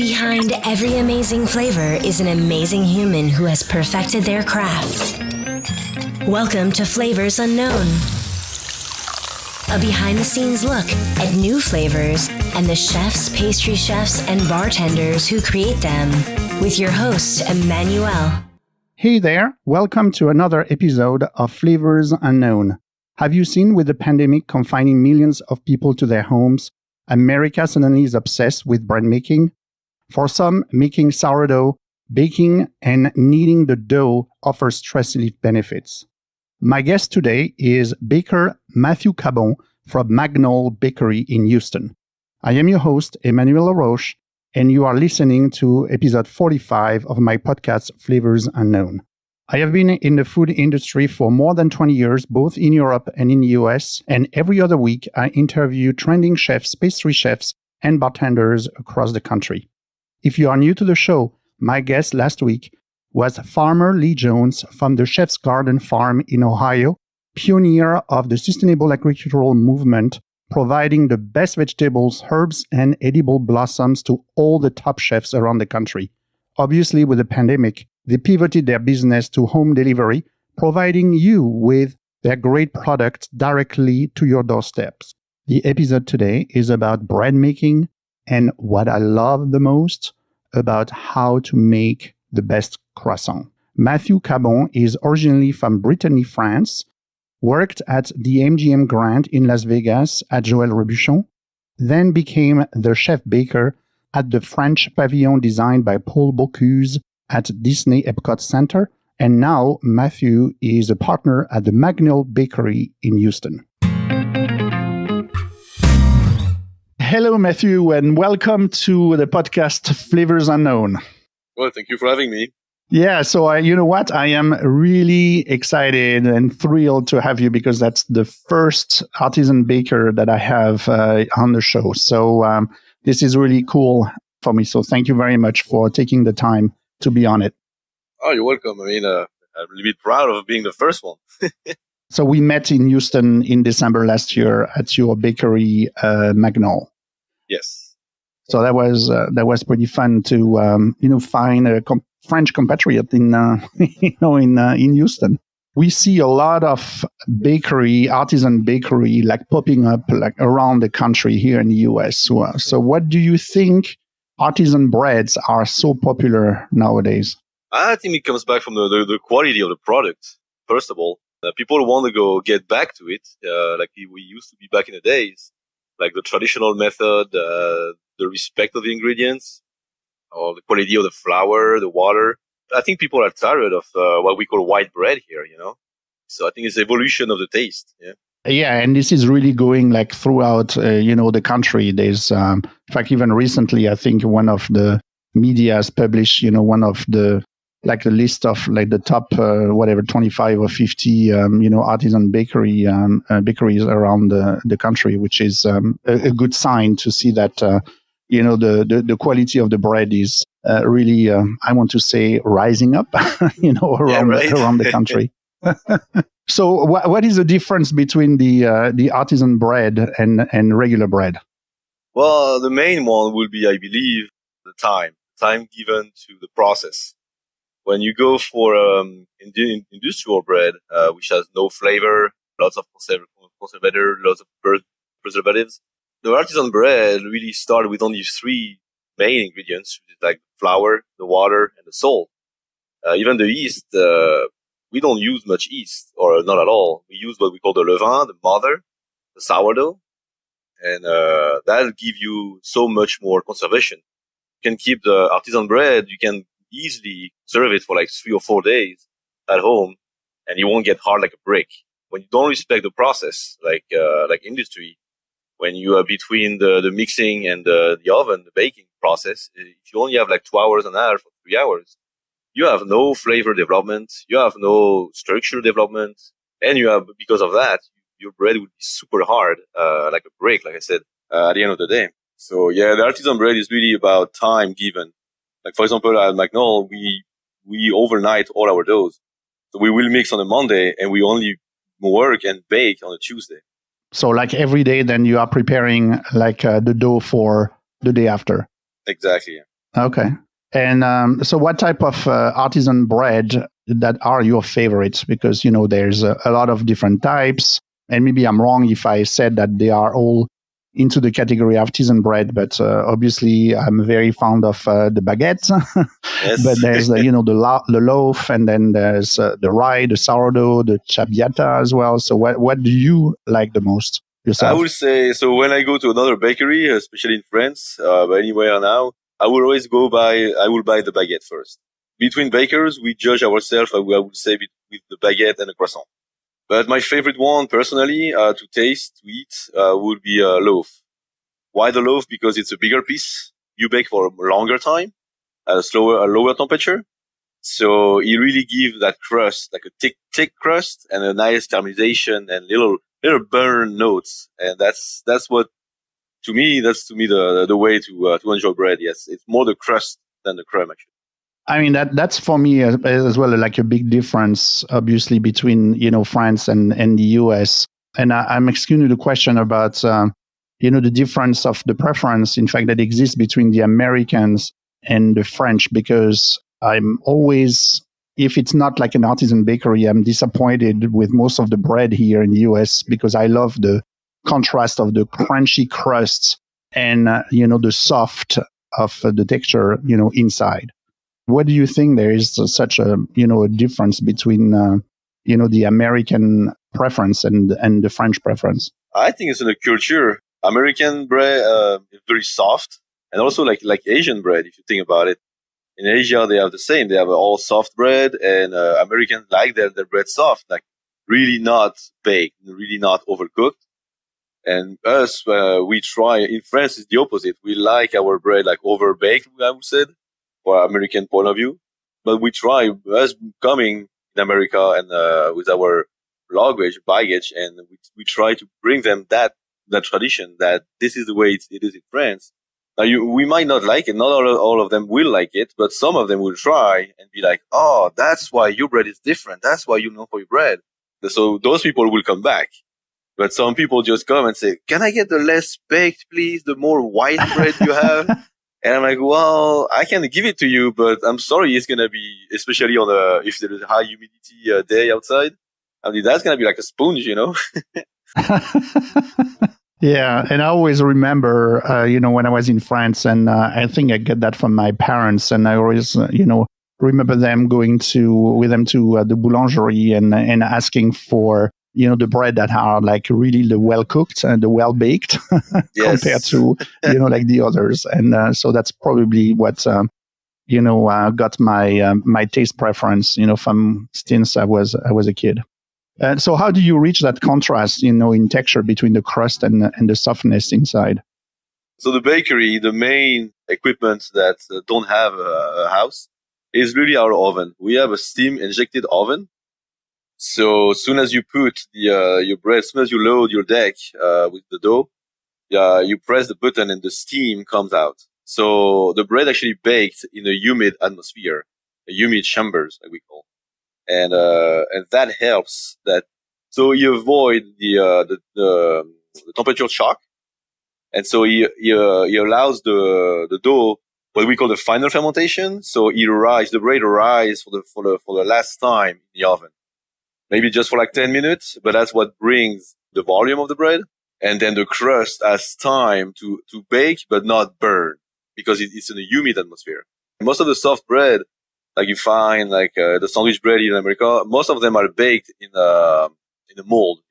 Behind every amazing flavor is an amazing human who has perfected their craft. Welcome to Flavors Unknown, a behind-the-scenes look at new flavors and the chefs, pastry chefs, and bartenders who create them, with your host, Emmanuel. Hey there, welcome to another episode of Flavors Unknown. Have you seen with the pandemic confining millions of people to their homes, America suddenly is obsessed with bread making? For some, making sourdough, baking, and kneading the dough offers stress relief benefits. My guest today is baker Matthieu Cabon from Magnol Bakery in Houston. I am your host, Emmanuel LaRoche, and you are listening to episode 45 of my podcast, Flavors Unknown. I have been in the food industry for more than 20 years, both in Europe and in the US, and every other week I interview trending chefs, pastry chefs, and bartenders across the country. If you are new to the show, my guest last week was Farmer Lee Jones from the Chef's Garden Farm in Ohio, pioneer of the sustainable agricultural movement, providing the best vegetables, herbs, and edible blossoms to all the top chefs around the country. Obviously, with the pandemic, they pivoted their business to home delivery, providing you with their great products directly to your doorsteps. The episode today is about bread making and what I love the most, about how to make the best croissant. Matthieu Cabon is originally from Brittany, France, worked at the MGM Grand in Las Vegas at Joël Robuchon, then became the chef baker at the French pavilion designed by Paul Bocuse at Disney Epcot Center, and now Matthieu is a partner at the Magnol Bakery in Houston. Hello, Matthieu, and welcome to the podcast Flavors Unknown. Well, thank you for having me. Yeah, so you know what? I am really excited and thrilled to have you because that's the first artisan baker that I have on the show. So this is really cool for me. So thank you very much for taking the time to be on it. Oh, you're welcome. I mean, I'm a little bit proud of being the first one. So we met in Houston in December last year at your bakery, Magnol. Yes. So that was pretty fun to find a French compatriot in in Houston. We see a lot of artisan bakery, like popping up like around the country here in the US. So what do you think artisan breads are so popular nowadays? I think it comes back from the quality of the product. First of all, people want to get back to it, like we used to be back in the days, like the traditional method, the respect of the ingredients, or the quality of the flour, the water. I think people are tired of what we call white bread here, So I think it's evolution of the taste. Yeah. Yeah, and this is really going like throughout, the country. There's, in fact, even recently, I think one of the media has published, one of the, like a list of like the top, 25 or 50, artisan bakeries around the country, which is a good sign to see that, the quality of the bread is really, I want to say, rising up, around the country. So what is the difference between the artisan bread and regular bread? Well, the main one will be, I believe, the time given to the process. When you go for industrial bread, which has no flavor, lots of conservator, lots of preservatives, the artisan bread really started with only three main ingredients, which is like flour, the water, and the salt. Even the yeast, we don't use much yeast, or not at all. We use what we call the levain, the mother, the sourdough, and that'll give you so much more conservation. You can keep the artisan bread, you can easily serve it for like 3 or 4 days at home, and it won't get hard like a brick. When you don't respect the process, like industry, when you are between the mixing and the oven, the baking process, if you only have like 2 hours and a half or 3 hours, you have no flavor development, you have no structure development, and because of that, your bread would be super hard, like a brick, like I said, at the end of the day. So yeah, the artisan bread is really about time given. Like for example, at Magnol, we overnight all our doughs. So we will mix on a Monday and we only work and bake on a Tuesday. So like every day, then you are preparing like the dough for the day after. Exactly. Okay. And so what type of artisan bread that are your favorites? Because, there's a lot of different types. And maybe I'm wrong if I said that they are all into the category of artisan bread, but obviously I'm very fond of the baguette. Yes. But there's the loaf, and then there's the rye, the sourdough, the ciabatta as well. So what do you like the most I yourself? would say, so when I go to another bakery, especially in France, but anywhere now, I will buy the baguette first. Between bakers, we judge ourselves, I would say, with the baguette and the croissant. But my favorite one, personally, to taste, to eat, would be a loaf. Why the loaf? Because it's a bigger piece. You bake for a longer time, at a lower temperature. So it really gives that crust, like a thick crust and a nice caramelization and little burn notes. And that's what, to me the way to enjoy bread. Yes. It's more the crust than the crumb, actually. I mean, that's for me as well, like a big difference, obviously, between, France and the US. And I'm asking you the question about, the difference of the preference, in fact, that exists between the Americans and the French, because I'm always, if it's not like an artisan bakery, I'm disappointed with most of the bread here in the US, because I love the contrast of the crunchy crusts and, the soft of the texture, inside. What do you think there is such a difference between the American preference and the French preference? I think it's in the culture. American bread is very soft, and also like Asian bread. If you think about it, in Asia they have the same. They have all soft bread, and Americans like their bread soft, like really not baked, really not overcooked. And us, we try. In France, it's the opposite. We like our bread like overbaked, I would say, for American point of view. But we try, us coming in America and with our language, baggage, and we try to bring them that tradition, that this is the way it is in France. Now, we might not like it. Not all of them will like it, but some of them will try and be like, "Oh, that's why your bread is different. That's why you know for your bread." So those people will come back. But some people just come and say, "Can I get the less baked, please? The more white bread you have?" And I'm like, "Well, I can give it to you, but I'm sorry, it's gonna be, especially if there is a high humidity day outside. I mean, that's gonna be like a sponge, you know." Yeah, and I always remember, when I was in France, and I think I get that from my parents, and I always, remember them going with them to the boulangerie and asking for, the bread that are like really the well cooked and the well baked Yes. compared to, like the others, and so that's probably what. Got my taste preference, from since I was a kid. So how do you reach that contrast, in texture between the crust and the softness inside? So the bakery, the main equipment that don't have a house is really our oven. We have a steam injected oven. So as soon as you put your bread, as soon as you load your deck with the dough, you press the button and the steam comes out. So the bread actually baked in a humid atmosphere, a humid chambers, like we call. And that helps that. So you avoid the temperature shock. And so he allows the dough, what we call the final fermentation. So the bread arrives for the last time in the oven. Maybe just for like 10 minutes, but that's what brings the volume of the bread. And then the crust has time to bake, but not burn, because it's in a humid atmosphere. Most of the soft bread, like you find, like the sandwich bread in America, most of them are baked in a mold,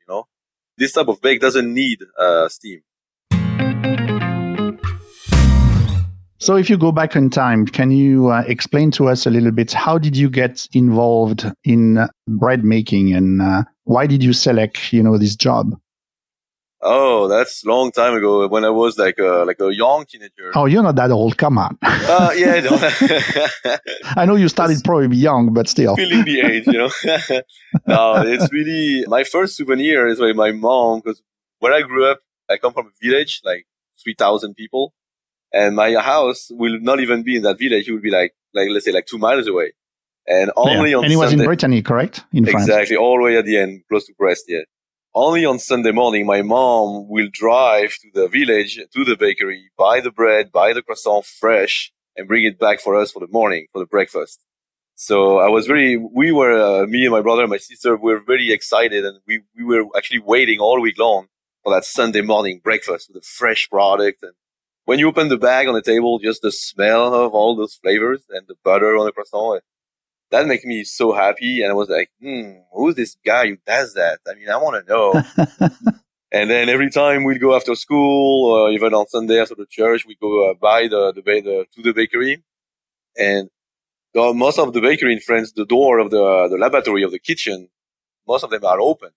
This type of bake doesn't need steam. So if you go back in time, can you explain to us a little bit, how did you get involved in bread making, and why did you select, this job? Oh, that's a long time ago, when I was like a young teenager. Oh, you're not that old. Come on. Yeah, no. I know you started probably young, but still. Feeling the age, No, it's really, my first souvenir is with my mom, because where I grew up, I come from a village, like 3,000 people. And my house will not even be in that village. It would be like let's say like 2 miles away. And only on And it was Sunday, in Brittany, correct? In France. Exactly, all the way at the end, close to Brest, yeah. Only on Sunday morning, my mom will drive to the village, to the bakery, buy the bread, buy the croissant fresh, and bring it back for us for the morning, for the breakfast. So me and my brother and my sister were very excited, and we were actually waiting all week long for that Sunday morning breakfast with a fresh product. And when you open the bag on the table, just the smell of all those flavors and the butter on the croissant, that makes me so happy. And I was like, who's this guy who does that? I mean, I want to know. And then every time we'd go after school, or even on Sunday after the church, we'd go to the bakery. And most of the bakery in France, the door of the lavatory of the kitchen, most of them are open.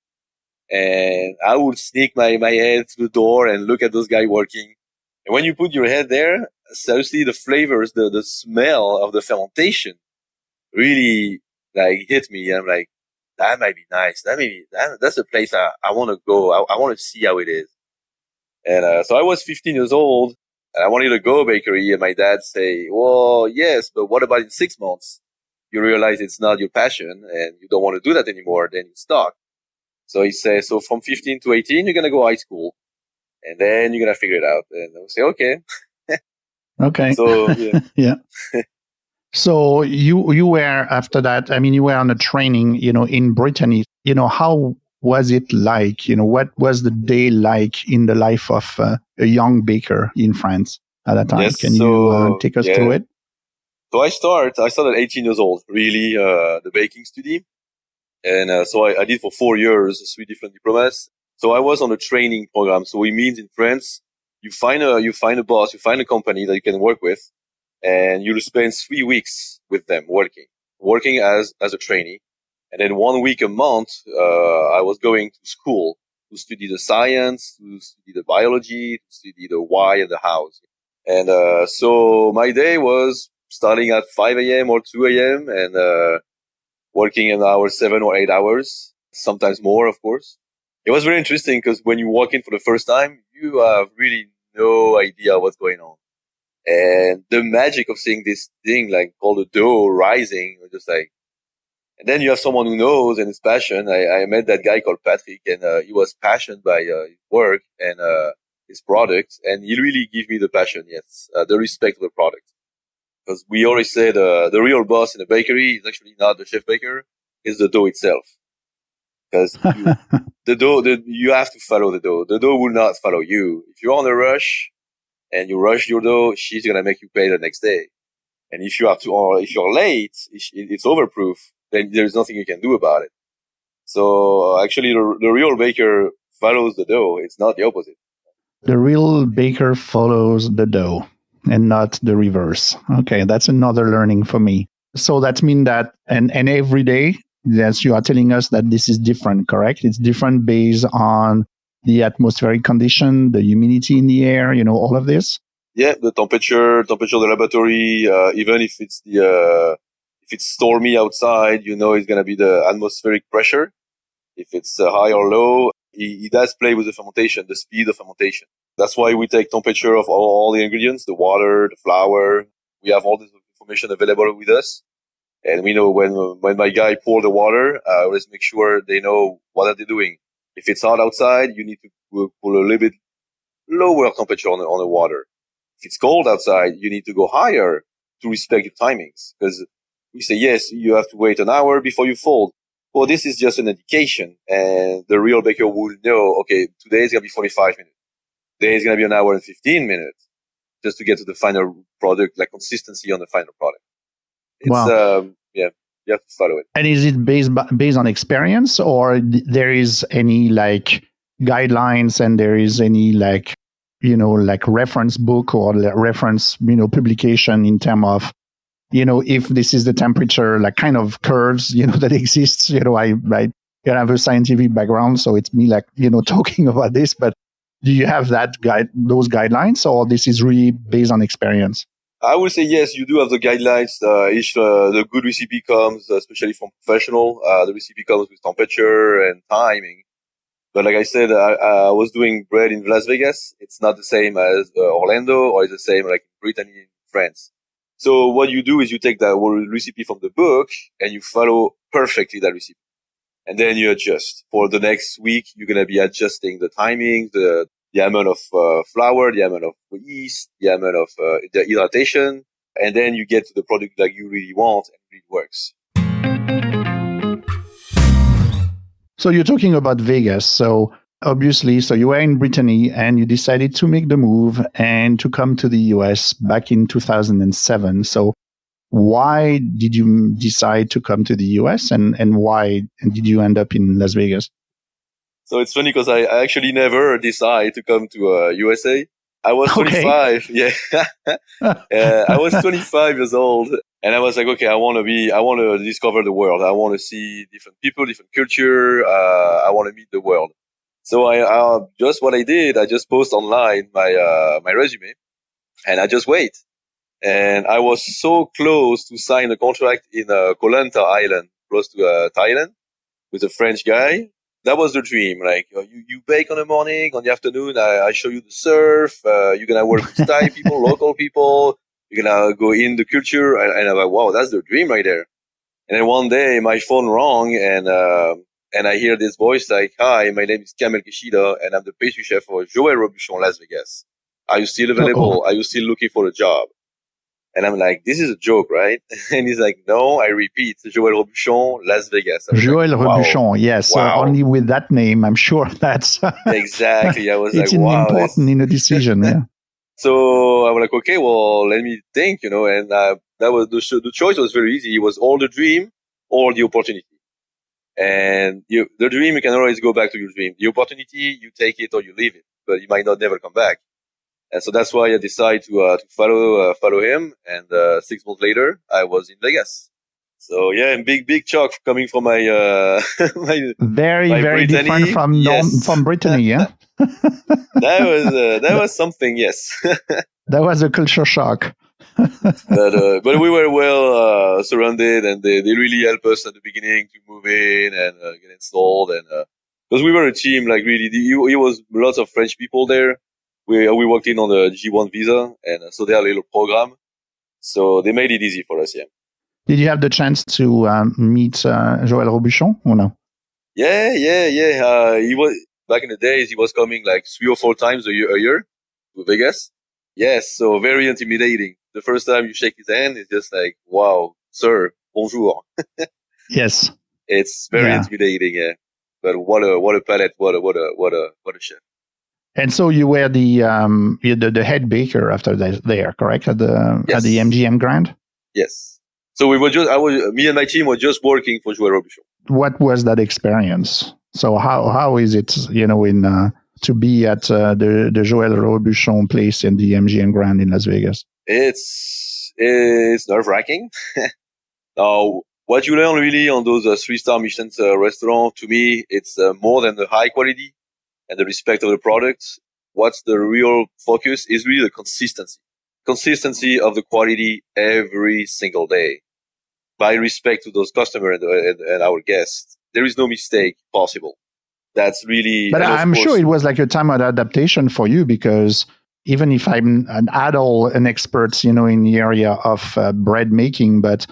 And I would sneak my head through the door and look at those guys working. And when you put your head there, seriously, the flavors, the smell of the fermentation really like hit me. And I'm like, that might be nice. That's a place I want to go. I want to see how it is. And so I was 15 years old, and I wanted to go bakery. And my dad say, well, yes, but what about in 6 months? You realize it's not your passion and you don't want to do that anymore. Then you stop. So he says, so from 15 to 18, you're going to go high school, and then you're going to figure it out. And I would say, okay. Okay. So, yeah. Yeah. So you were after that, I mean, you were on a training, in Brittany, how was it like, what was the day like in the life of a young baker in France at that time? Yes, Can you take us through it? So I started at 18 years old, really, the baking study. And so I did for 4 years, 3 different diplomas. So I was on a training program. So it means in France, you find a boss, you find a company that you can work with, and you'll spend 3 weeks with them working as a trainee. And then 1 week a month, I was going to school to study the science, to study the biology, to study the why and the hows. And so my day was starting at 5 a.m. or 2 a.m. and working an hour, 7 or 8 hours, sometimes more, of course. It was very interesting because when you walk in for the first time, you have really no idea what's going on. And the magic of seeing this thing like called the dough rising, just like, and then you have someone who knows and is passionate. I met that guy called Patrick, and he was passionate by his work and his product, and he really gave me the passion, yes, the respect of the product. Because we always say the real boss in a bakery is actually not the chef baker, it's the dough itself. Because you have to follow the dough. The dough will not follow you. If you're on a rush and you rush your dough, she's gonna make you pay the next day. And if you're late, it's overproof, then there's nothing you can do about it. So actually, the real baker follows the dough. It's not the opposite. The real baker follows the dough and not the reverse. Okay, that's another learning for me. So that means that, and every day, yes, you are telling us that this is different, correct? It's different based on the atmospheric condition, the humidity in the air, all of this? Yeah, the temperature of the laboratory, even if it's stormy outside, it's going to be the atmospheric pressure. If it's high or low, he does play with the fermentation, the speed of fermentation. That's why we take temperature of all the ingredients, the water, the flour. We have all this information available with us. And we know when my guy pour the water, I always make sure they know what are they doing. If it's hot outside, you need to put a little bit lower temperature on the water. If it's cold outside, you need to go higher to respect your timings. Because we say, yes, you have to wait an hour before you fold. Well, this is just an indication. And the real baker will know, okay, today is going to be 45 minutes. Today is going to be an hour and 15 minutes just to get to the final product, like consistency on the final product. It's, wow. Yeah, you have to follow it. And is it based on experience, or there is any like guidelines, and there is any like reference book or reference, publication in terms of, if this is the temperature, like kind of curves, that exists. I have a scientific background, so it's me like, talking about this, but do you have those guidelines, or this is really based on experience? I would say yes, you do have the guidelines. The good recipe comes, especially from professional. The recipe comes with temperature and timing. But like I said, I was doing bread in Las Vegas. It's not the same as Orlando, or it's the same like in Brittany, France. So what you do is you take that recipe from the book and you follow perfectly that recipe. And then you adjust. For the next week, you're going to be adjusting the timing, the amount of flour, the amount of yeast, the amount of the hydration, And then you get to the product that you really want and it works. So you're talking about Vegas. So obviously, so you were in Brittany and you decided to make the move and to come to the US back in 2007. So why did you decide to come to the US and why did you end up in Las Vegas? So it's funny because I actually never decided to come to USA. I was 25. Yeah. I was 25 years old and I was like, okay, I want to discover the world. I want to see different people, different culture. I want to meet the world. So I just what I did, I just post online my resume and I just wait. And I was so close to sign a contract in Koh Lanta Island, close to Thailand, with a French guy. That was the dream. Like you bake on the morning, on the afternoon, I show you the surf. You're gonna work with Thai people, local people. You're gonna go in the culture, and I'm like, wow, that's the dream right there. And then one day my phone rang, and I hear this voice like, "Hi, my name is Kamel Kishida, and I'm the pastry chef for Joël Robuchon, Las Vegas. Are you still available? Uh-oh. Are you still looking for a job?" And I'm like, this is a joke, right? And he's like, no, I repeat, Joël Robuchon, Las Vegas. Joël like, Robuchon, yes. Wow. Only with that name, I'm sure that's... Exactly. I was it's like, wow. It's important in a decision, yeah. So I was like, okay, well, let me think, and that was the choice was very easy. It was all the dream or the opportunity. And the dream, you can always go back to your dream. The opportunity, you take it or you leave it, but you might not never come back. And so that's why I decided to follow him. And 6 months later, I was in Vegas. So yeah, big shock coming from my my very Brittany. Different from Brittany, yeah. that was something, yes. That was a culture shock. but we were well surrounded, and they really helped us at the beginning to move in and get installed, and because we were a team, like really, it was lots of French people there. We worked in on the G1 visa, and so they had a little program. So they made it easy for us, yeah. Did you have the chance to meet Joël Robuchon or no? Yeah. He was back in the days. He was coming like 3 or 4 times a year to Vegas. Yes, so very intimidating. The first time you shake his hand, it's just like, wow, sir, bonjour. Yes, it's very intimidating, yeah. But what a palette, what a chef. And so you were the head baker after there, correct? At the MGM Grand? Yes. So me and my team were just working for Joël Robuchon. What was that experience? So how is it, to be at the Joël Robuchon place in the MGM Grand in Las Vegas? It's nerve-wracking. Now, what you learn really on those 3-star Michelin restaurants, to me, it's more than the high quality and the respect of the product. What's the real focus is really the consistency of the quality every single day. By respect to those customers and our guests, there is no mistake possible. That's really... But I'm sure it was like a time of adaptation for you, because even if I'm an expert, in the area of bread making, but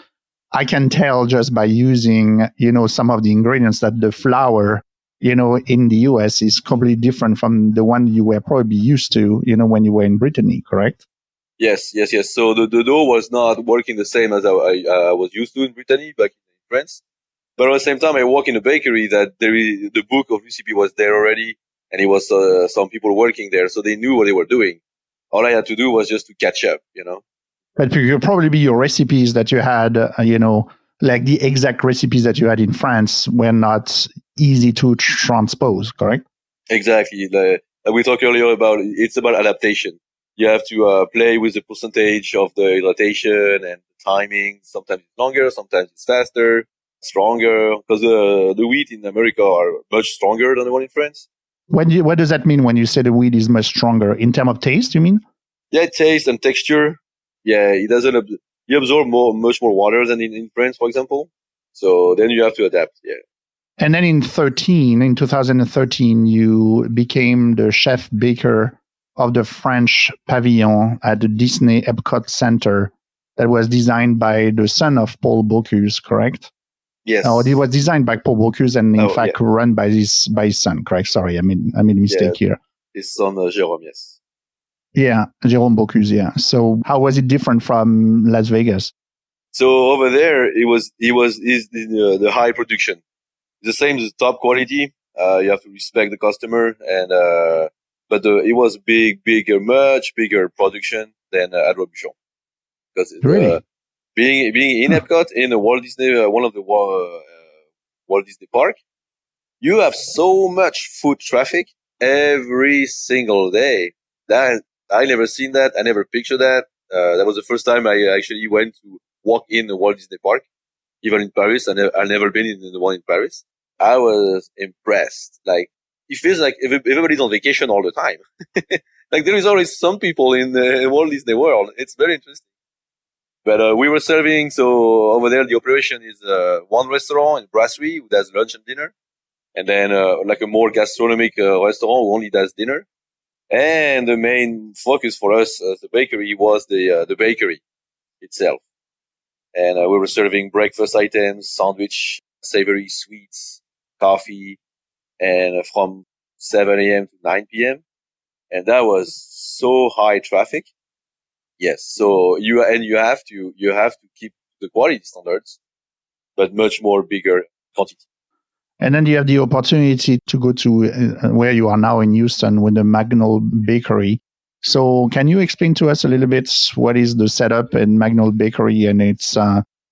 I can tell just by using, some of the ingredients that the flour, in the US is completely different from the one you were probably used to, when you were in Brittany, correct? Yes. So the dough was not working the same as I was used to in Brittany, back in France. But at the same time, I work in a bakery that the book of recipe was there already, and it was some people working there, so they knew what they were doing. All I had to do was just to catch up, But it could probably be your recipes that you had, like the exact recipes that you had in France were not easy to transpose, correct? Exactly. We talked earlier it's about adaptation. You have to play with the percentage of the hydration and the timing. Sometimes it's longer, sometimes it's faster, stronger, because the wheat in America are much stronger than the one in France. What does that mean when you say the wheat is much stronger? In terms of taste, you mean? Yeah, taste and texture. Yeah, it doesn't. You absorb much more water than in France, for example. So then you have to adapt. Yeah. And then in 2013, you became the chef baker of the French pavilion at the Disney Epcot Center that was designed by the son of Paul Bocuse, correct? Yes. Oh, it was designed by Paul Bocuse and run by his son, correct? Sorry, I made a mistake here. His son, Jérôme, yes. Yeah, Jérôme Bocuse, yeah. So how was it different from Las Vegas? So over there, is the high production. The same as top quality. You have to respect the customer, and but it was bigger, much bigger production than at Robuchon, because Really? being in Huh. Epcot in the Walt Disney, one of the Walt Disney Park, you have so much foot traffic every single day. That I never seen that. I never pictured that. That was the first time I actually went to walk in the Walt Disney Park. Even in Paris, I never been in the one in Paris. I was impressed. Like it feels like everybody's on vacation all the time. Like there is always some people in the Walt Disney World. It's very interesting. But we were serving. So over there, the operation is one restaurant and brasserie who does lunch and dinner, and then like a more gastronomic restaurant who only does dinner. And the main focus for us as the bakery was the bakery itself. And we were serving breakfast items, sandwich, savory sweets, coffee, and from 7 a.m. to 9 p.m. And that was so high traffic. Yes. So you have to keep the quality standards, but much more bigger quantity. And then you have the opportunity to go to where you are now in Houston with the Magnol Bakery. So can you explain to us a little bit what is the setup in Magnol Bakery? And it's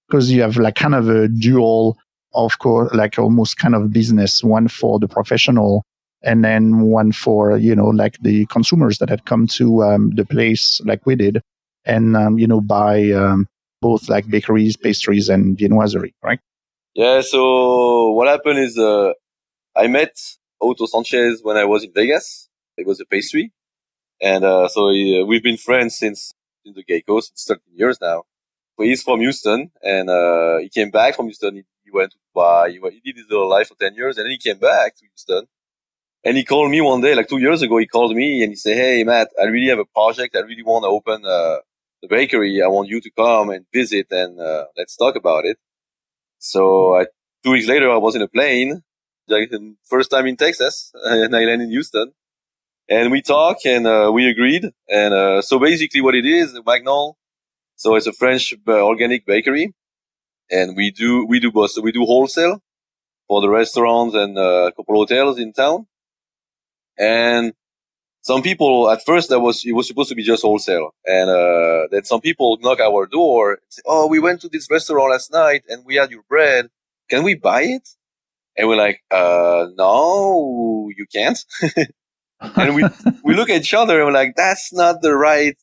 because you have like kind of a dual, of course, like almost kind of business, one for the professional and then one for, like the consumers that had come to the place like we did and, buy both like bakeries, pastries and viennoiserie, right? Yeah. So what happened is I met Otto Sanchez when I was in Vegas. It was a pastry. And we've been friends since in the get-go, since 13 years now. So he's from Houston, and he came back from Houston. He went to Dubai. He did his little life for 10 years, and then he came back to Houston. And he called me one day, like 2 years ago. He called me and he said, "Hey, Matt, I really have a project. I really want to open the bakery. I want you to come and visit, and let's talk about it." So 2 weeks later, I was in a plane, like the first time in Texas, and I landed in Houston. And we talked and we agreed. And so basically what it is, Magnol, so it's a French organic bakery. And we do both. So we do wholesale for the restaurants and a couple hotels in town. And some people, at first it was supposed to be just wholesale. And then some people knock our door and say, "Oh, we went to this restaurant last night and we had your bread. Can we buy it?" And we're like, "No, you can't." And we look at each other and we're like, that's not the right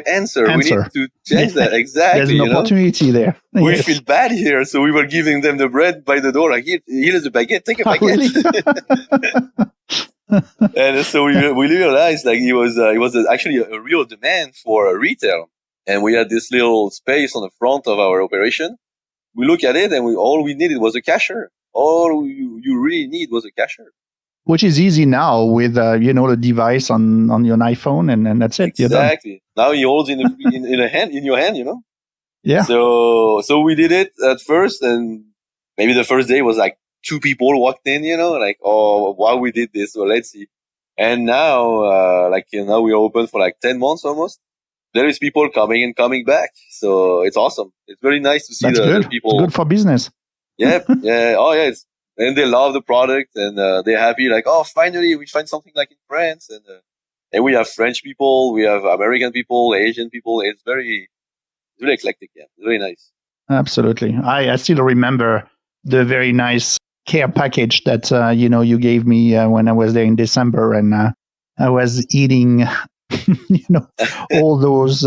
answer. We need to change that. Exactly. There's an opportunity there. We Yes. feel bad here. So we were giving them the bread by the door. Like, here's a baguette. Take a baguette. Really? And so we realized like it was actually a real demand for retail. And we had this little space on the front of our operation. We look at it and all we needed was a cashier. All you really need was a cashier. Which is easy now with the device on your iPhone, and that's it. Exactly. Now he holds in your hand. Yeah. So we did it at first, and maybe the first day was like 2 people walked in. Like, oh, why we did this? Well, let's see. And now, now we're open for like 10 months almost. There is people coming and coming back, so it's awesome. It's very nice to see the people. It's good for business. Yeah. Oh yeah. And they love the product, and they're happy. Like, oh, finally we find something like in France, and we have French people, we have American people, Asian people. It's really eclectic. Yeah, it's very nice. Absolutely. I still remember the very nice care package that you gave me when I was there in December, and I was eating all those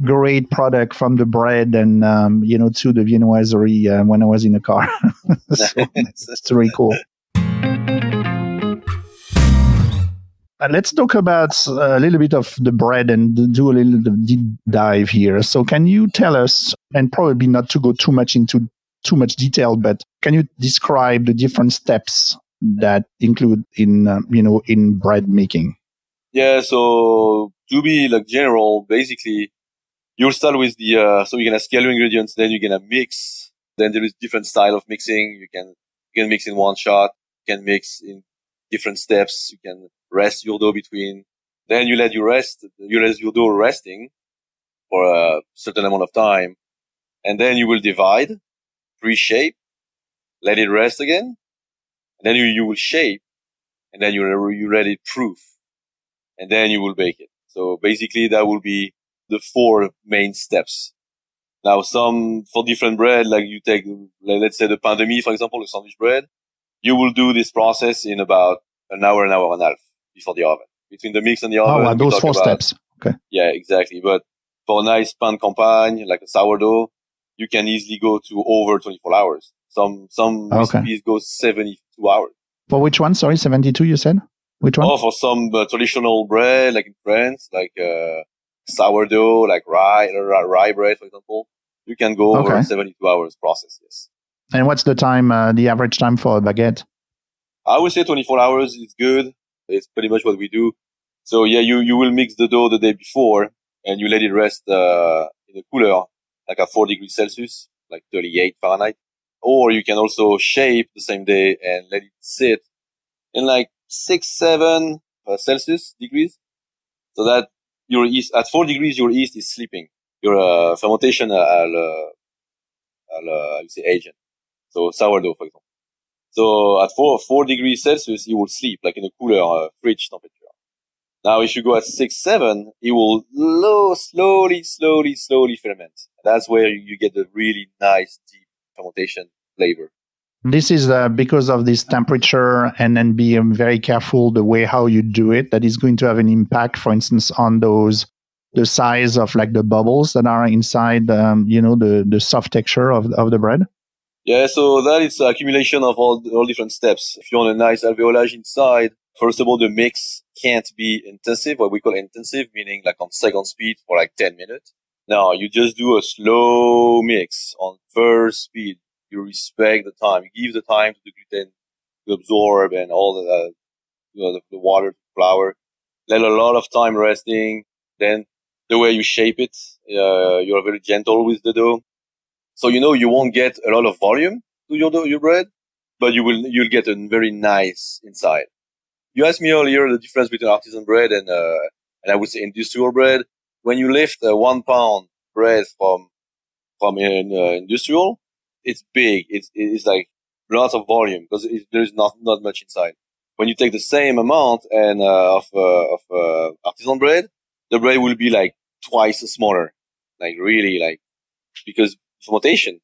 great product from the bread and to the viennoiserie when I was in the car. So it's really cool. Let's talk about a little bit of the bread and do a little deep dive here. So can you tell us, and probably not to go too much into too much detail, but can you describe the different steps that include in bread making? Yeah, so to be like general, basically you'll start with so you're gonna scale your ingredients, then you're gonna mix. Then there is different style of mixing. You can mix in one shot, you can mix in different steps, you can rest your dough between. Then you let your dough resting for a certain amount of time. And then you will divide, pre-shape, let it rest again. And then you will shape, and then you let it proof. And then you will bake it. So basically that will be the 4 main steps. Now for different bread, like you take, let's say the pain de mie, for example, the sandwich bread, you will do this process in about an hour and a half before the oven. Between the mix and the oven. Oh, those 4 steps. Okay. Yeah, exactly. But for a nice pain campagne, like a sourdough, you can easily go to over 24 hours. Some recipes go 72 hours. For which one? Sorry, 72 you said? Which one? Oh, for some traditional bread, like in France, like sourdough, like rye bread, for example, you can go over 72 hours process, yes. And what's the time, the average time for a baguette? I would say 24 hours is good. It's pretty much what we do. So yeah, you will mix the dough the day before and you let it rest in a cooler, like at 4 degrees Celsius, like 38 Fahrenheit. Or you can also shape the same day and let it sit in like 6-7 Celsius degrees. So that your yeast, at 4 degrees, your yeast is sleeping. Your fermentation, I'll say agent. So sourdough, for example. So at 4 degrees Celsius, it will sleep like in a cooler fridge temperature. Now, if you go at 6-7, it will slowly ferment. That's where you get the really nice deep fermentation flavor. This is because of this temperature, and then be very careful the way how you do it. That is going to have an impact, for instance, on the size of like the bubbles that are inside, the soft texture of the bread. Yeah, so that is accumulation of all different steps. If you want a nice alvéolage inside, first of all, the mix can't be intensive, what we call intensive, meaning like on second speed for like 10 minutes. Now, you just do a slow mix on first speed. You respect the time. You give the time to the gluten to absorb and all the water, flour. Let a lot of time resting. Then the way you shape it, you're very gentle with the dough. So, you won't get a lot of volume to your bread, but you'll get a very nice inside. You asked me earlier the difference between artisan bread and I would say industrial bread. When you lift a 1 pound bread from an industrial, it's big. It's like lots of volume because there's not much inside. When you take the same amount and of artisan bread, the bread will be like twice smaller, like really like because fermentation.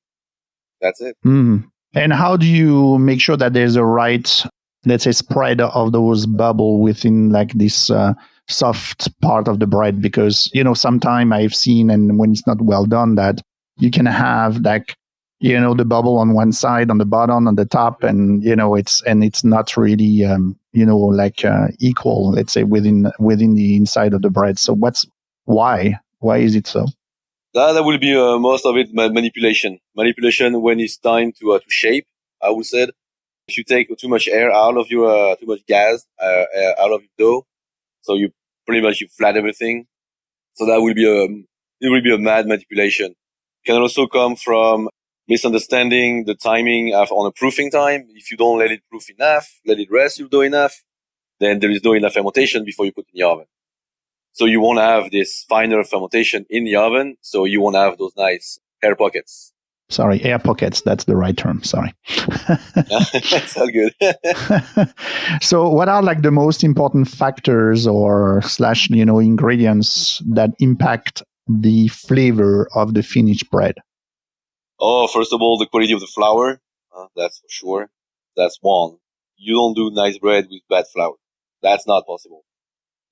That's it. Mm. And how do you make sure that there's a right, let's say, spread of those bubble within like this soft part of the bread? Because sometimes I've seen, and when it's not well done, that you can have like the bubble on one side, on the bottom, on the top, and it's not really equal, let's say, within the inside of the bread. So why is it so? That will be most of it manipulation. Manipulation when it's time to shape. I would say, if you take too much air out of your too much gas out of your dough, so you pretty much you flat everything. So that will be a mad manipulation. It can also come from misunderstanding the timing on a proofing time. If you don't let it proof enough, let it rest your dough enough, then there is no enough fermentation before you put it in the oven. So you won't have this finer fermentation in the oven. So you won't have those nice air pockets. Sorry, air pockets. That's the right term. Sorry. That's all good. So what are like the most important factors or / ingredients that impact the flavor of the finished bread? Oh, first of all, the quality of the flour. That's for sure. That's one. You don't do nice bread with bad flour. That's not possible.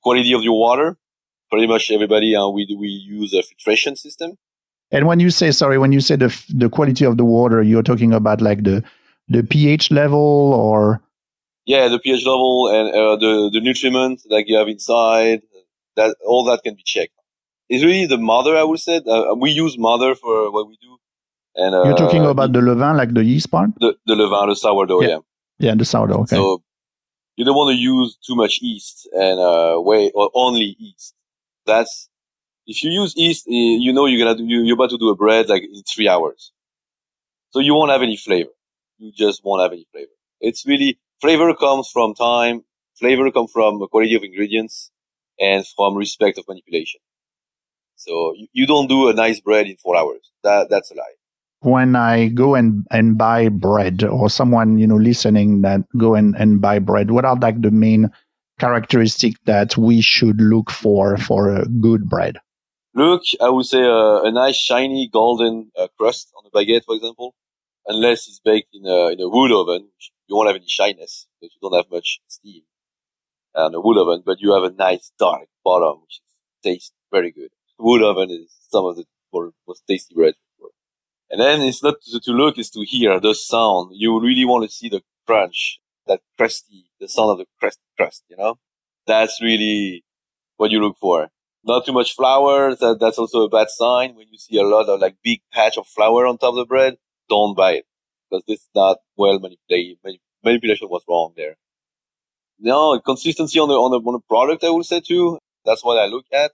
Quality of your water. Pretty much everybody, we use a filtration system. And when you say the quality of the water, you're talking about like the pH level, or? Yeah, the pH level and the nutriment that you have inside. That all that can be checked. It's really the mother, I would say. We use mother for what we do. And you're talking about the levain, like the yeast part? The levain, the sourdough, yeah. Yeah, the sourdough. Okay. So you don't want to use too much yeast and or only yeast. That's if you use yeast, you're about to do a bread like in 3 hours. So you won't have any flavor. You just won't have any flavor. It's really flavor comes from time. Flavor comes from the quality of ingredients. and from respect of manipulation. So you don't do a nice bread in 4 hours. That's a lie. When I go and buy bread, or someone, listening that go and buy bread, what are like the main characteristic that we should look for a good bread? Look, I would say a nice shiny golden crust on a baguette, for example. Unless it's baked in a wood oven, you won't have any shyness because you don't have much steam on a wood oven, but you have a nice dark bottom, which tastes very good. Wood oven is some of the most tasty bread. And then it's not to look, it's to hear the sound. You really want to see the crunch, that the sound of the crust, That's really what you look for. Not too much flour. That's also a bad sign. When you see a lot of like big patch of flour on top of the bread, don't buy it because this is not well manipulated. Manipulation was wrong there. No, consistency on the product, I would say too. That's what I look at.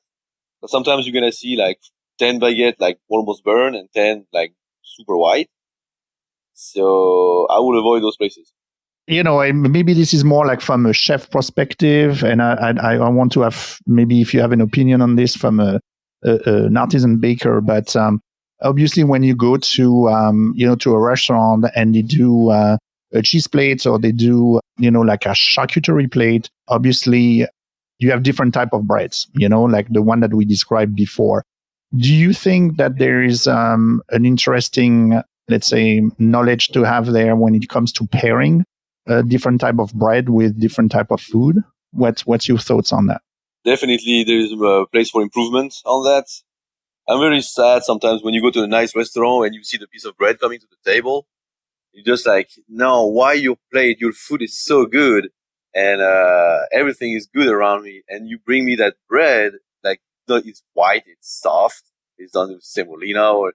But sometimes you're gonna see like 10 baguette like almost burn and 10 like super white. So I would avoid those places. Maybe this is more like from a chef perspective, and I want to have, maybe if you have an opinion on this from an artisan baker, but obviously when you go to to a restaurant and they do a cheese plate, or they do like a charcuterie plate, obviously you have different type of breads, like the one that we described before. Do you think that there is an interesting, let's say, knowledge to have there when it comes to pairing different type of bread with different type of food? What's your thoughts on that? Definitely, there is a place for improvement on that. I'm very sad sometimes when you go to a nice restaurant and you see the piece of bread coming to the table. You're just like, no, why your food is so good and everything is good around me, and you bring me that bread, like it's white, it's soft, it's done with semolina, or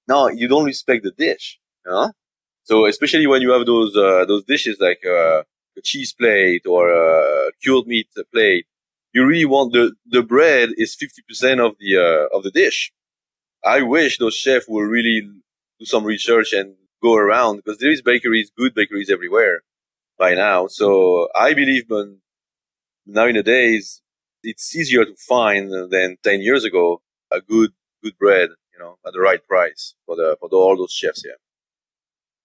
no, you don't respect the dish, So especially when you have those dishes like a cheese plate or a cured meat plate, you really want the bread is 50% of the dish. I wish those chefs will really do some research and go around, because there is good bakeries everywhere by now. So I believe nowadays it's easier to find than 10 years ago a good bread, at the right price for all those chefs here.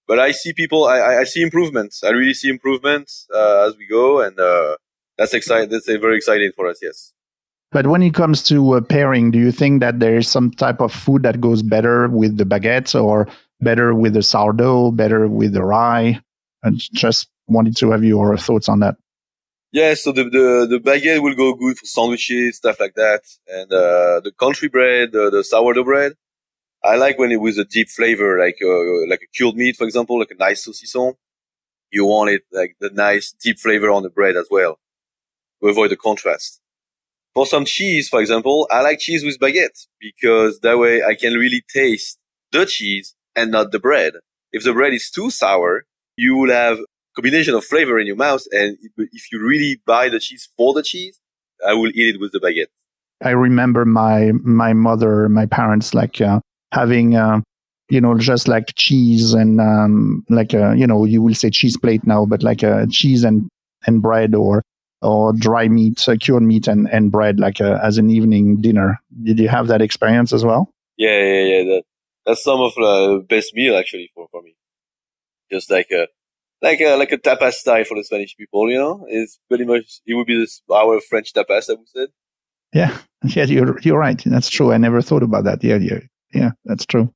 But I see I see improvements. I really see improvements as we go, and that's exciting. That's very exciting for us. Yes. But when it comes to pairing, do you think that there is some type of food that goes better with the baguettes, or better with the sourdough, better with the rye? I just wanted to have your thoughts on that. Yeah, so the baguette will go good for sandwiches, stuff like that, and the country bread, the sourdough bread, I like when it with a deep flavor, like a cured meat, for example, like a nice saucisson. You want it like the nice deep flavor on the bread as well, to avoid the contrast. For some cheese, for example, I like cheese with baguette, because that way I can really taste the cheese and not the bread. If the bread is too sour, you will have a combination of flavor in your mouth, and if you really buy the cheese for the cheese, I will eat it with the baguette. I remember my mother, my parents, like having just like cheese and you will say cheese plate now, but like cheese and bread, or dry meat, cured meat and bread, like as an evening dinner. Did you have that experience as well? Yeah. That's some of the best meal actually for me. Just like a tapas style for the Spanish people, It's pretty much, it would be our French tapas, I would say. Yeah, you're right. That's true. I never thought about that. Yeah, that's true.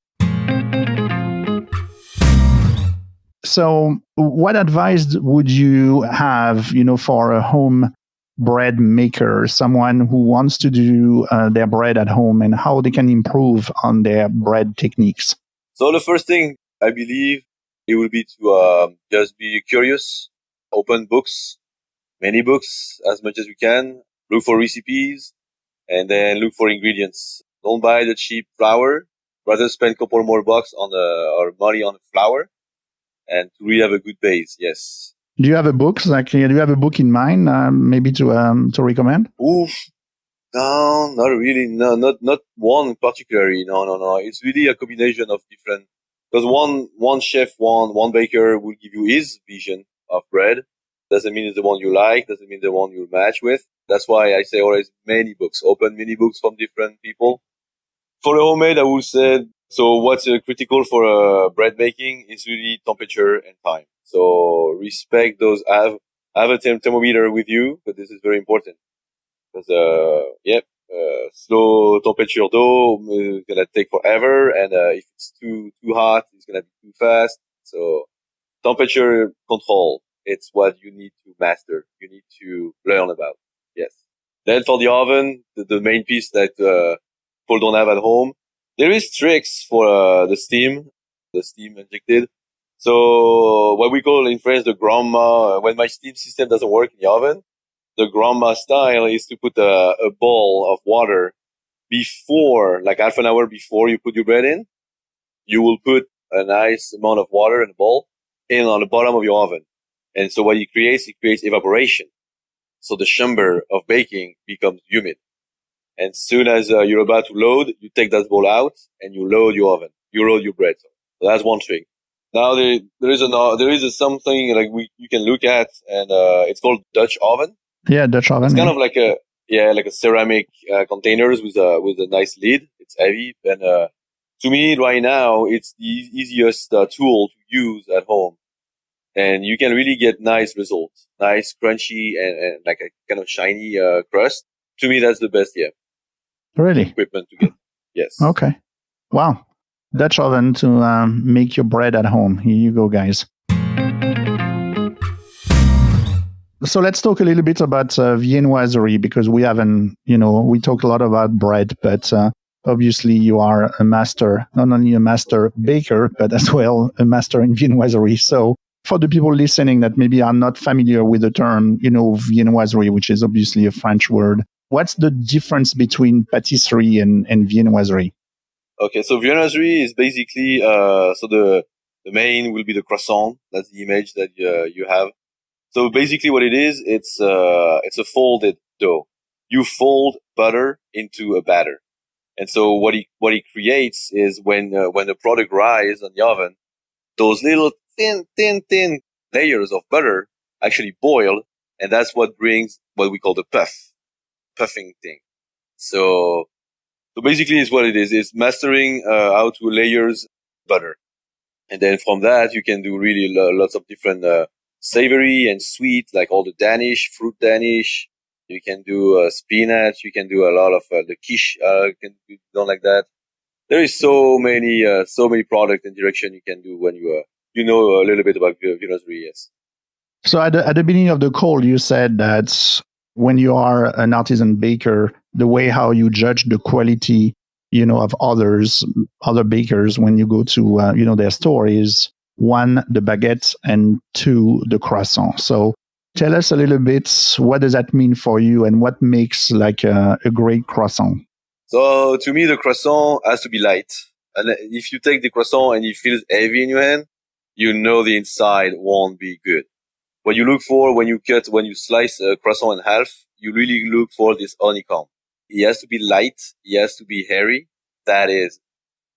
So what advice would you have, for a home bread maker, someone who wants to do their bread at home, and how they can improve on their bread techniques? So the first thing, I believe, it will be to just be curious, open books, many books, as much as we can, look for recipes, and then look for ingredients. Don't buy the cheap flour. Rather spend a couple more bucks or money on the flour, and to really have a good base. Yes. Do you have a book? Do you have a book in mind, maybe to recommend? Oof. No, not really. No, not one particularly. No. It's really a combination of different. Because one chef, one baker will give you his vision of bread, Doesn't mean it's the one you like. Doesn't mean the one you match with. That's why I say always many books. Open many books from different people. For the homemade, I would say, so what's critical for bread making is really temperature and time. So respect those. Have a thermometer with you, but this is very important because, slow temperature dough is gonna take forever, and if it's too hot, it's gonna be too fast. So temperature control, it's what you need to master. You need to learn about. Yes. Then for the oven, the main piece that people don't have at home, there is tricks for the steam injected. So what we call in French the grandma, when my steam system doesn't work in the oven, the grandma style is to put a bowl of water before, like half an hour before you put your bread in. You will put a nice amount of water in a bowl in on the bottom of your oven. And so what it creates evaporation. So the chamber of baking becomes humid. And soon as you're about to load, you take that bowl out and you load your oven. You load your bread. So that's one trick. Now there is something like you can look at, and it's called Dutch oven. Yeah, Dutch oven. It's kind of like a ceramic containers with a nice lid. It's heavy, and to me right now it's the easiest tool to use at home, and you can really get nice results, nice crunchy and like a kind of shiny crust. To me, that's the best. Yeah, really equipment to get. Yes. Okay. Wow. Dutch oven to make your bread at home. Here you go, guys. So let's talk a little bit about viennoiserie, because we haven't, we talk a lot about bread, but obviously you are a master, not only a master baker, but as well a master in viennoiserie. So for the people listening that maybe are not familiar with the term, viennoiserie, which is obviously a French word, what's the difference between patisserie and viennoiserie? Okay, so viennoiserie is basically so the main will be the croissant. That's the image that you have. So basically, what it is, it's a folded dough. You fold butter into a batter, and so what it creates is when the product rises on the oven, those little thin layers of butter actually boil, and that's what brings what we call the puffing thing. So basically, it's what it is. It's mastering how to layers butter. And then from that, you can do really lots of different savory and sweet, like all the fruit Danish. You can do spinach. You can do a lot of the quiche. Can be done like that. There is so many product and direction you can do when you know a little bit about viennoiserie. Yes. So at the beginning of the call, you said that when you are an artisan baker, the way how you judge the quality, of other bakers when you go to, their store is 1, the baguette, and 2, the croissant. So tell us a little bit, what does that mean for you, and what makes like a great croissant? So to me, the croissant has to be light. And if you take the croissant and it feels heavy in your hand, the inside won't be good. What you look for when you slice a croissant in half, you really look for this honeycomb. It has to be light. It has to be hairy. That is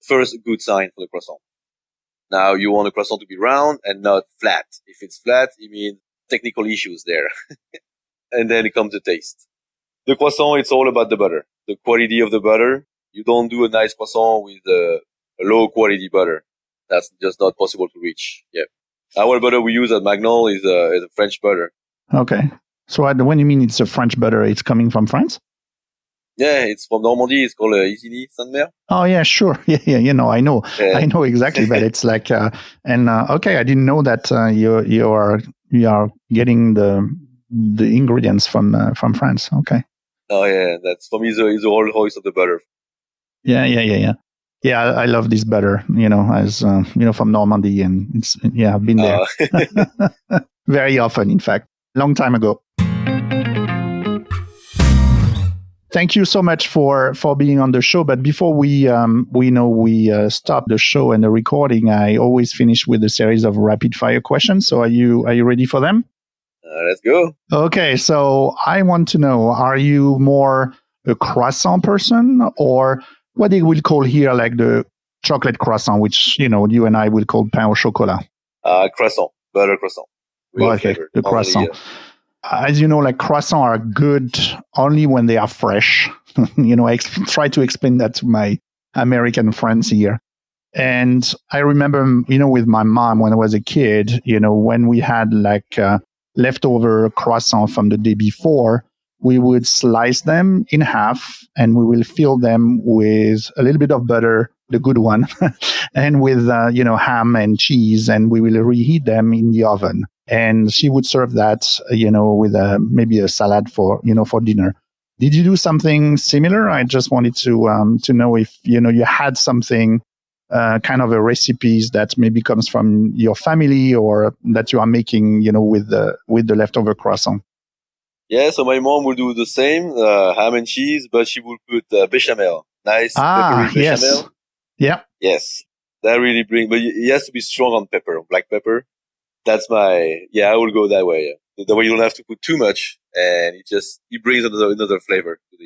first a good sign for the croissant. Now you want the croissant to be round and not flat. If it's flat, it means technical issues there. And then it comes to taste. The croissant, it's all about the butter, the quality of the butter. You don't do a nice croissant with a low quality butter. That's just not possible to reach. Yeah. Our butter we use at Magnol is a French butter. Okay. So when you mean it's a French butter, it's coming from France? Yeah, it's from Normandy. It's called Isigny Sainte-Mère. Oh yeah, sure. Yeah. I know. Yeah. I know exactly. But it's like, okay, I didn't know that you are getting the ingredients from France. Okay. Oh yeah, that's for me is the whole hoist of the butter. Yeah. Yeah, I love this butter. As from Normandy, and I've been there very often. In fact, long time ago. Thank you so much for being on the show. But before we stop the show and the recording, I always finish with a series of rapid fire questions. So are you ready for them? Let's go. Okay. So I want to know, are you more a croissant person, or what they will call here like the chocolate croissant, which, you and I will call pain au chocolat? Croissant, butter croissant. Real Okay, flavor. the Only, croissant. As you know, like croissants are good only when they are fresh. I try to explain that to my American friends here. And I remember, with my mom when I was a kid, when we had like leftover croissant from the day before, we would slice them in half and we will fill them with a little bit of butter, the good one, and with, ham and cheese, and we will reheat them in the oven. And she would serve that, with maybe a salad for dinner. Did you do something similar? I just wanted to know if, you had something kind of a recipes that maybe comes from your family or that you are making, with the leftover croissant. Yeah, so my mom will do the same, ham and cheese, but she will put bechamel, nice peppery Yes. bechamel. Yeah. Yes, that really but it has to be strong on pepper, on black pepper. That's I will go that way. Yeah. The way you don't have to put too much, and it brings another flavor to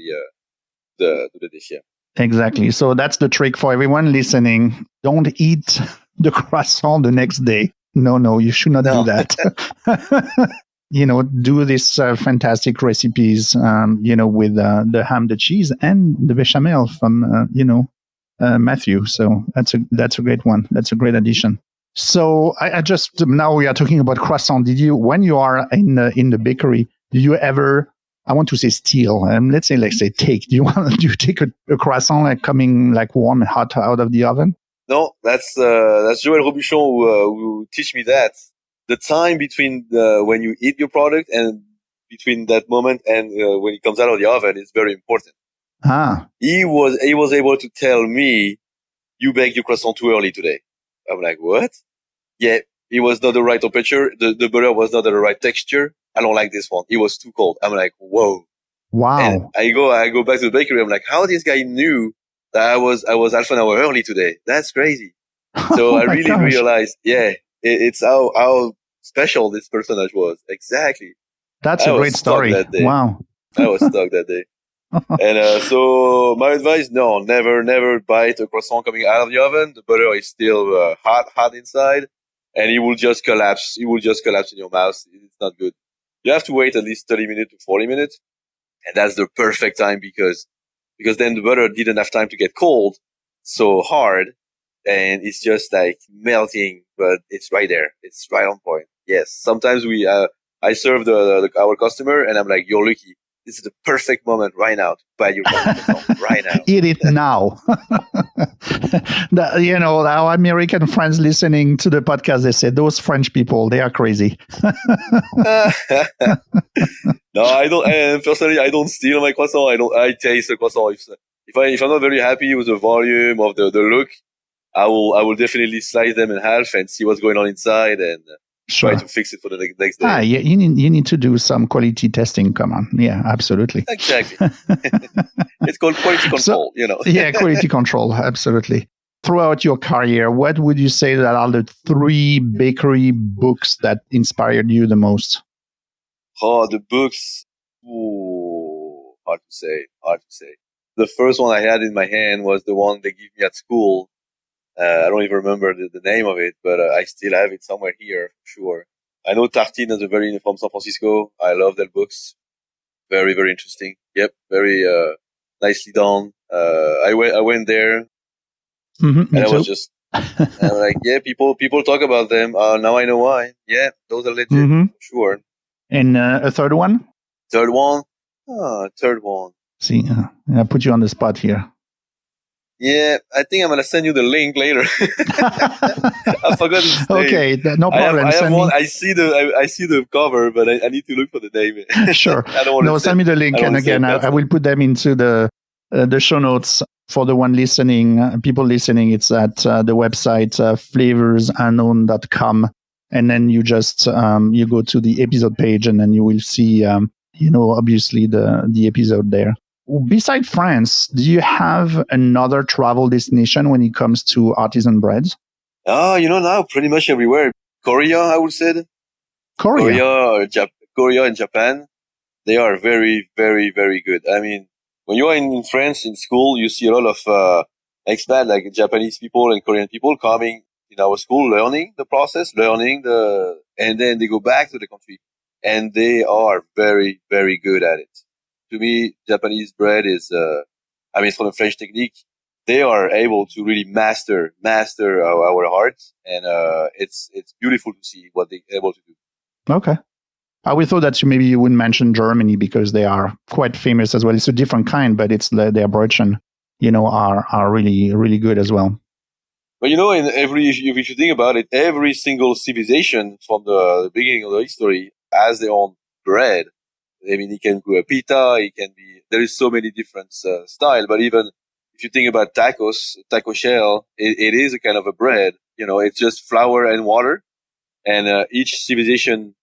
the dish. Yeah. Exactly. So that's the trick for everyone listening. Don't eat the croissant the next day. No, you should not do No. that. Do this fantastic recipes, with the ham, the cheese, and the bechamel from, Matthieu. So that's a great one. That's a great addition. So I just, now we are talking about croissant. When you are in the bakery, do you ever, I want to say steal, let's say take, do you take a croissant like coming like warm hot out of the oven? No, that's Joël Robuchon who teach me that. The time between when you eat your product and between that moment and when it comes out of the oven is very important. He was able to tell me, you baked your croissant too early today. I'm like, what? Yeah, it was not the right temperature. The butter was not the right texture. I don't like this one. It was too cold. I'm like, whoa. Wow. And I go back to the bakery. I'm like, how this guy knew that I was half an hour early today? That's crazy. So I really realized, it's how special this personage was. Exactly. That's a great story. That day. Wow. I was stuck that day. And so my advice, no, never bite a croissant coming out of the oven. The butter is still hot inside, and it will just collapse. It will just collapse in your mouth. It's not good. You have to wait at least 30 minutes to 40 minutes. And that's the perfect time because then the butter didn't have time to get cold so hard, and it's just like melting, but it's right there. It's right on point. Yes. Sometimes I serve our customer and I'm like, you're lucky. This is the perfect moment right now to buy your croissant right now. Eat it now. Our American friends listening to the podcast, they say, those French people, they are crazy. No, I don't. And personally, I don't steal my croissant. I taste the croissant. If I'm not very happy with the volume of the look, I will definitely slice them in half and see what's going on inside and try to fix it for the next day. You need to do some quality testing. Come on. Yeah, absolutely. Exactly. It's called quality control, Yeah, quality control. Absolutely. Throughout your career, what would you say that are the 3 bakery books that inspired you the most? Oh, the books. Ooh, hard to say. The first one I had in my hand was the one they gave me at school. I don't even remember the name of it, but I still have it somewhere here, for sure. I know Tartine is from San Francisco. I love their books. Very, very interesting. Yep, very nicely done. I went there, and I was just like, yeah, people talk about them. Now I know why. Yeah, those are legit, for sure. And a third one? Third one. See, I put you on the spot here. Yeah, I think I'm gonna send you the link later. I forgot his name. Okay, no problem. I have one. I see the cover, but I need to look for the name. Sure. Send me the link, and again, I will put them into the show notes for the one listening. People listening, it's at the website flavorsunknown.com, and then you just you go to the episode page, and then you will see obviously the episode there. Besides France, do you have another travel destination when it comes to artisan breads? Now pretty much everywhere. Korea, I would say. Korea and Japan, they are very, very, very good. I mean, when you are in France in school, you see a lot of expats like Japanese people and Korean people coming in our school, learning the process, and then they go back to the country, and they are very, very good at it. To me, Japanese bread is, it's from the French technique. They are able to really master our art, and it's beautiful to see what they're able to do. Okay. We thought that maybe you wouldn't mention Germany because they are quite famous as well. It's a different kind, but it's their brötchen, are really, really good as well. But if you think about it, every single civilization from the beginning of the history has their own bread. I mean, it can be a pita, there is so many different style, but even if you think about taco shell, it is a kind of a bread. It's just flour and water, and each civilization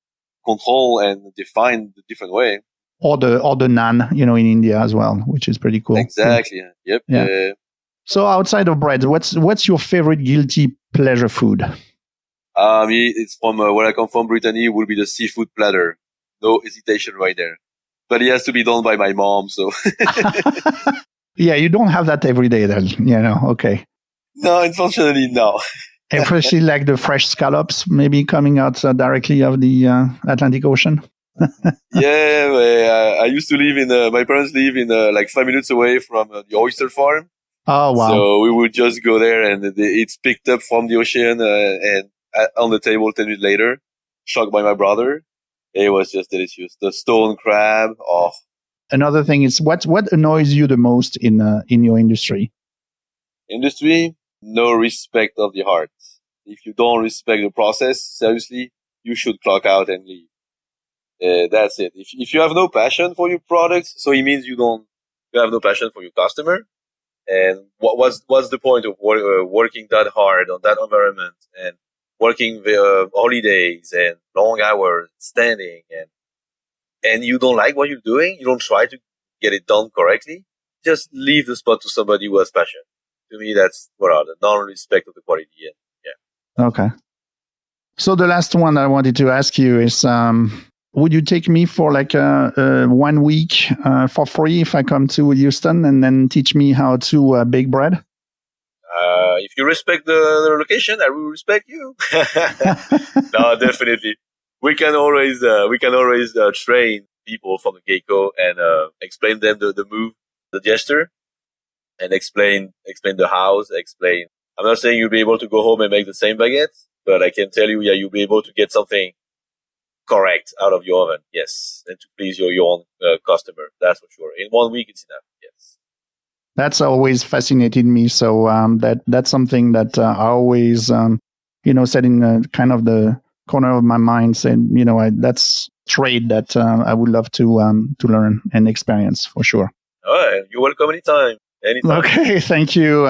control and define the different way. Or the naan, in India as well, which is pretty cool. Exactly. Yep. Yeah. So outside of bread, what's your favorite guilty pleasure food? It's from where I come from, Brittany. It would be the seafood platter. No hesitation right there. But it has to be done by my mom, so. Yeah, you don't have that every day then, okay. No, unfortunately, no. Especially like the fresh scallops maybe coming out directly of the Atlantic Ocean. Yeah, I used to live my parents live in like 5 minutes away from the oyster farm. Oh, wow. So we would just go there and it's picked up from the ocean and on the table 10 minutes later, shocked by my brother. It was just delicious. The stone crab. Oh. Another thing is what annoys you the most in your industry? Industry, no respect of the art. If you don't respect the process, seriously, you should clock out and leave. That's it. If you have no passion for your product, so it means you have no passion for your customer. And what's the point of working that hard on that environment and working holidays and long hours, standing and you don't like what you're doing? You don't try to get it done correctly. Just leave the spot to somebody who has passion. To me, that's the non-respect of the quality. Yeah. Okay. So the last one I wanted to ask you is, would you take me for like 1 week for free if I come to Houston and then teach me how to bake bread? If you respect the location, I will respect you. No, definitely. We can always train people from the get-go and explain them the move, the gesture, and explain the house. I'm not saying you'll be able to go home and make the same baguette, but I can tell you, you'll be able to get something correct out of your oven, yes, and to please your own customer, that's for sure. In 1 week, it's enough, yes. That's always fascinated me. So that's something that I always, set in kind of the corner of my mind. Saying, that's trade that I would love to learn and experience for sure. All right, you're welcome anytime. Okay, thank you,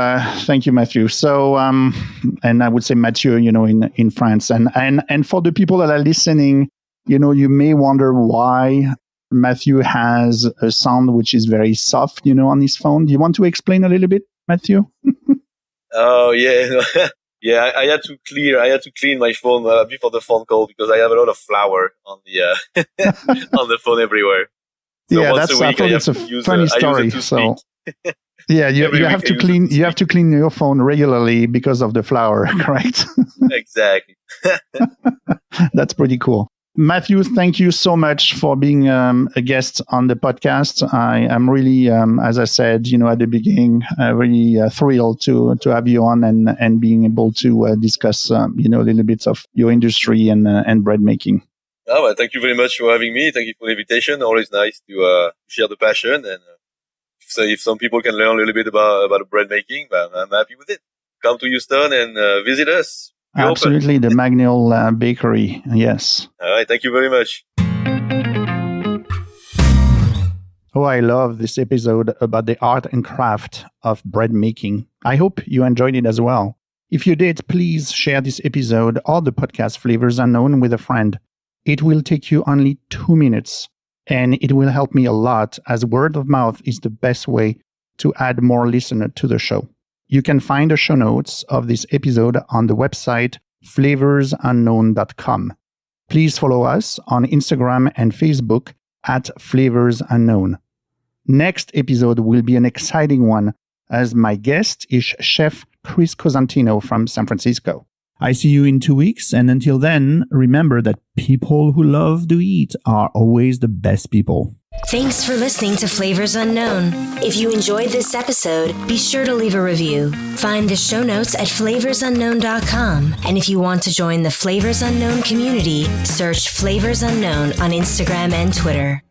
Matthieu. So, and I would say Matthieu, in France, and for the people that are listening, you may wonder why Matthieu has a sound which is very soft, on his phone. Do you want to explain a little bit, Matthieu? Oh yeah, yeah. I had to clean my phone before the phone call because I have a lot of flour on the on the phone everywhere. So yeah, once a week, I thought it's a funny story. So. Yeah, you have to clean. You have to clean your phone regularly because of the flour, correct? Exactly. That's pretty cool. Matthieu, thank you so much for being a guest on the podcast. I am really, as I said, at the beginning, really thrilled to have you on and being able to discuss, a little bit of your industry and bread making. Oh, well, thank you very much for having me. Thank you for the invitation. Always nice to share the passion and. So if some people can learn a little bit about bread making, I'm happy with it. Come to Houston and visit us. We're absolutely, open. The Magnil Bakery. Yes. All right. Thank you very much. Oh, I love this episode about the art and craft of bread making. I hope you enjoyed it as well. If you did, please share this episode or the podcast Flavors Unknown with a friend. It will take you only 2 minutes. And it will help me a lot as word of mouth is the best way to add more listeners to the show. You can find the show notes of this episode on the website flavorsunknown.com. Please follow us on Instagram and Facebook at Flavors Unknown. Next episode will be an exciting one as my guest is Chef Chris Cosentino from San Francisco. I see you in 2 weeks, and until then, remember that people who love to eat are always the best people. Thanks for listening to Flavors Unknown. If you enjoyed this episode, be sure to leave a review. Find the show notes at flavorsunknown.com. And if you want to join the Flavors Unknown community, search Flavors Unknown on Instagram and Twitter.